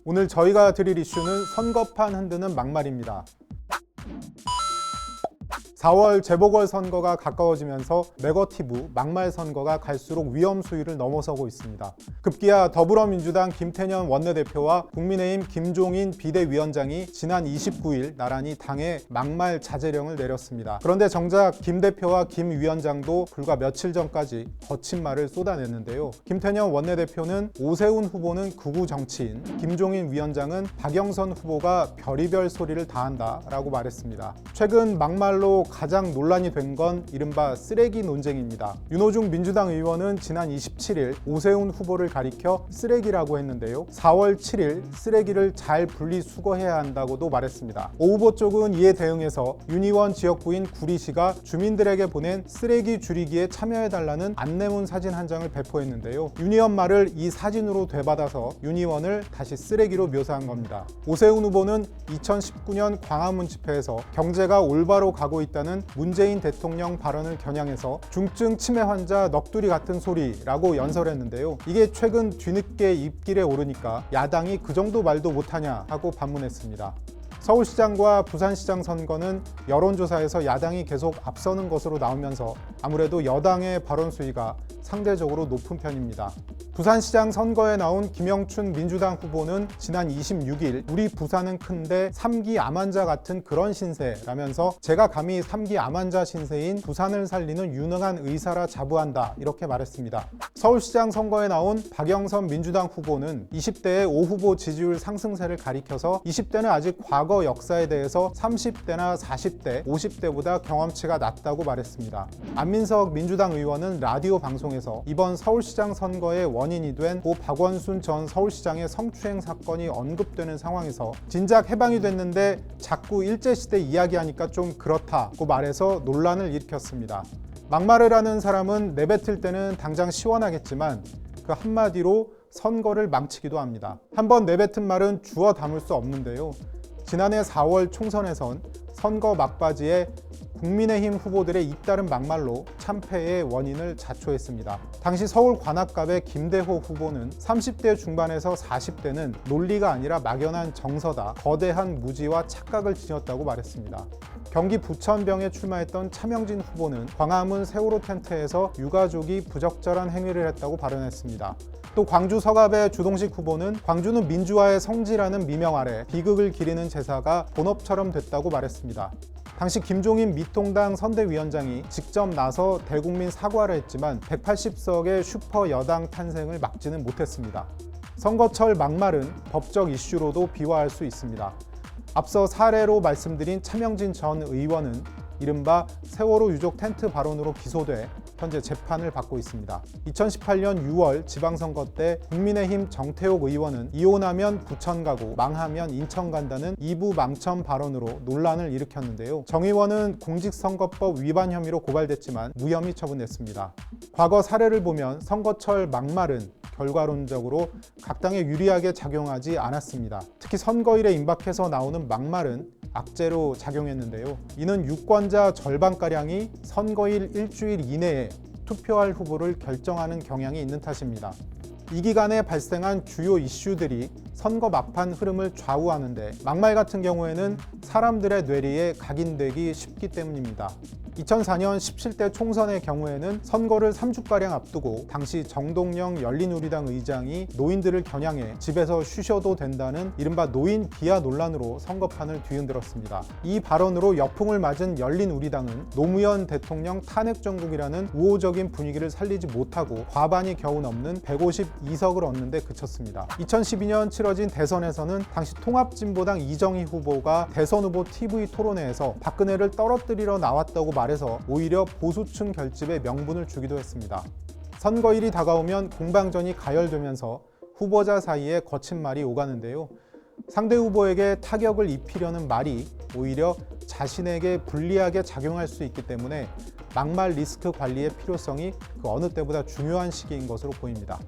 오늘 저희가 드릴 이슈는 선거판 흔드는 막말입니다. 4월 재보궐선거가 가까워지면서 네거티브 막말 선거가 갈수록 위험 수위를 넘어서고 있습니다. 급기야 더불어민주당 김태년 원내대표와 국민의힘 김종인 비대위원장이 지난 29일 나란히 당에 막말 자제령을 내렸습니다. 그런데 정작 김 대표와 김 위원장도 불과 며칠 전까지 거친 말을 쏟아냈는데요. 김태년 원내대표는 오세훈 후보는 극우 정치인, 김종인 위원장은 박영선 후보가 별의별 소리를 다 한다라고 말했습니다. 최근 막말로 가장 논란이 된 건 이른바 쓰레기 논쟁입니다. 윤호중 민주당 의원은 지난 27일 오세훈 후보를 가리켜 쓰레기라고 했는데요. 4월 7일 쓰레기를 잘 분리수거해야 한다고도 말했습니다. 오 후보 쪽은 이에 대응해서 윤 의원 지역구인 구리시가 주민들에게 보낸 쓰레기 줄이기에 참여해달라는 안내문 사진 한 장을 배포했는데요. 윤 의원 말을 이 사진으로 되받아서 윤 의원을 다시 쓰레기로 묘사한 겁니다. 오세훈 후보는 2019년 광화문 집회에서 경제가 올바로 가고 있다는 문재인 대통령 발언을 겨냥해서 중증 치매 환자 넋두리 같은 소리라고 연설했는데요. 이게 최근 뒤늦게 입길에 오르니까 야당이 그 정도 말도 못하냐 하고 반문했습니다. 서울시장과 부산시장 선거는 여론조사에서 야당이 계속 앞서는 것으로 나오면서 아무래도 여당의 발언 수위가 상대적으로 높은 편입니다. 부산시장 선거에 나온 김영춘 민주당 후보는 지난 26일 우리 부산은 큰데 3기 암 환자 같은 그런 신세라면서 제가 감히 3기 암 환자 신세인 부산을 살리는 유능한 의사라 자부한다 이렇게 말했습니다. 서울시장 선거에 나온 박영선 민주당 후보는 20대의 오 후보 지지율 상승세를 가리켜서 20대는 아직 과거 역사에 대해서 30대나 40대, 50대보다 경험치가 낮다고 말했습니다. 안민석 민주당 의원은 라디오 방송에서 이번 서울시장 선거의 원인이 된 고 박원순 전 서울시장의 성추행 사건이 언급되는 상황에서 진작 해방이 됐는데 자꾸 일제시대 이야기하니까 좀 그렇다고 말해서 논란을 일으켰습니다. 막말을 하는 사람은 내뱉을 때는 당장 시원하겠지만 그 한마디로 선거를 망치기도 합니다. 한번 내뱉은 말은 주워 담을 수 없는데요. 지난해 4월 총선에선 선거 막바지에 국민의힘 후보들의 잇따른 막말로 참패의 원인을 자초했습니다. 당시 서울 관악갑의 김대호 후보는 30대 중반에서 40대는 논리가 아니라 막연한 정서다, 거대한 무지와 착각을 지녔다고 말했습니다. 경기 부천병에 출마했던 차명진 후보는 광화문 세월호 텐트에서 유가족이 부적절한 행위를 했다고 발언했습니다. 또 광주 서갑의 주동식 후보는 광주는 민주화의 성지라는 미명 아래 비극을 기리는 제사가 본업처럼 됐다고 말했습니다. 당시 김종인 미통당 선대위원장이 직접 나서 대국민 사과를 했지만 180석의 슈퍼 여당 탄생을 막지는 못했습니다. 선거철 막말은 법적 이슈로도 비화할 수 있습니다. 앞서 사례로 말씀드린 차명진 전 의원은 이른바 세월호 유족 텐트 발언으로 기소돼 현재 재판을 받고 있습니다. 2018년 6월 지방선거 때 국민의힘 정태욱 의원은 이혼하면 부천 가고 망하면 인천 간다는 이부 망천 발언으로 논란을 일으켰는데요. 정 의원은 공직선거법 위반 혐의로 고발됐지만 무혐의 처분됐습니다. 과거 사례를 보면 선거철 막말은 결과론적으로 각 당에 유리하게 작용하지 않았습니다. 특히 선거일에 임박해서 나오는 막말은 악재로 작용했는데요. 이는 유권자 절반가량이 선거일 일주일 이내에 투표할 후보를 결정하는 경향이 있는 탓입니다. 이 기간에 발생한 주요 이슈들이 선거 막판 흐름을 좌우하는데 막말 같은 경우에는 사람들의 뇌리에 각인되기 쉽기 때문입니다. 2004년 17대 총선의 경우에는 선거를 3주가량 앞두고 당시 정동영 열린우리당 의장이 노인들을 겨냥해 집에서 쉬셔도 된다는 이른바 노인 비하 논란으로 선거판을 뒤흔들었습니다. 이 발언으로 역풍을 맞은 열린우리당은 노무현 대통령 탄핵 정국이라는 우호적인 분위기를 살리지 못하고 과반이 겨우 넘는 152석을 얻는 데 그쳤습니다. 2012년 치러진 대선에서는 당시 통합진보당 이정희 후보가 대선 후보 TV 토론회에서 박근혜를 떨어뜨리러 나왔다고 말해서 오히려 보수층 결집에 명분을 주기도 했습니다. 선거일이 다가오면 공방전이 가열되면서 후보자 사이에 거친 말이 오가는데요. 상대 후보에게 타격을 입히려는 말이 오히려 자신에게 불리하게 작용할 수 있기 때문에 막말 리스크 관리의 필요성이 그 어느 때보다 중요한 시기인 것으로 보입니다.